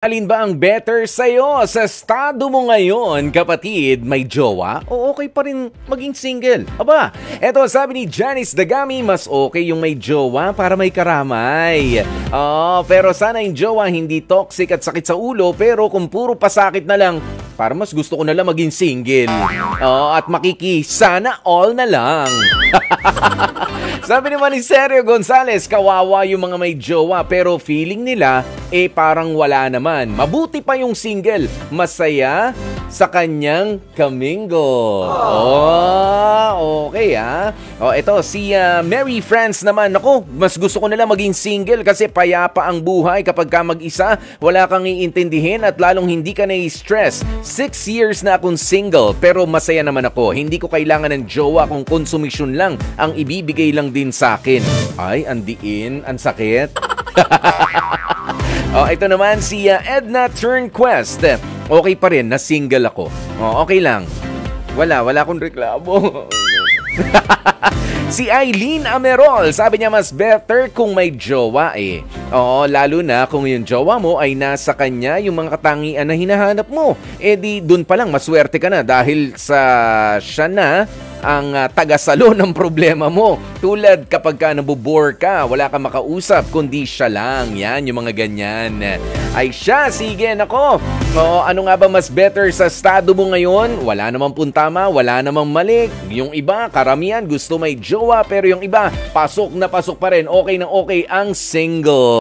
Alin ba ang better sa'yo? Sa estado mo ngayon, kapatid, may jowa o okay pa rin maging single? Aba, eto sabi ni Janice Dagami, mas okay yung may jowa para may karamay. Pero sana yung jowa hindi toxic at sakit sa ulo, pero kung puro pasakit na lang, para mas gusto ko na lang maging single. At sana all na lang. Sabi naman ni Sergio Gonzalez, kawawa yung mga may jowa pero feeling nila parang wala naman. Mabuti pa yung single, masaya sa kanyang kamingo. Okay ito si Mary France naman. Ako, mas gusto ko nila maging single kasi payapa ang buhay kapag ka mag-isa, wala kang iintindihin at lalong hindi ka na-stress. 6 years na akong single pero masaya naman ako. Hindi ko kailangan ng jowa kung konsumisyon lang ang ibibigay lang din sa akin. Ay, andiin, ang sakit. Ito naman si Edna Turnquest. Okay pa rin na single ako. Okay lang. Wala akong reklamo. Si Eileen Amerol, sabi niya mas better kung may jowa lalo na kung yung jowa mo ay nasa kanya yung mga katangian na hinahanap mo. Di dun pa lang maswerte ka na dahil sa siya na ang tagasalo ng problema mo. Tulad kapag ka nabubore ka, wala ka makausap, kundi siya lang. Yan, yung mga ganyan. Ay siya, sige, nako. Ano nga ba mas better sa estado mo ngayon? Wala namang puntama, wala namang mali. Yung iba, karamihan, gusto may jowa, pero yung iba, pasok na pasok pa rin. Okay na okay ang single.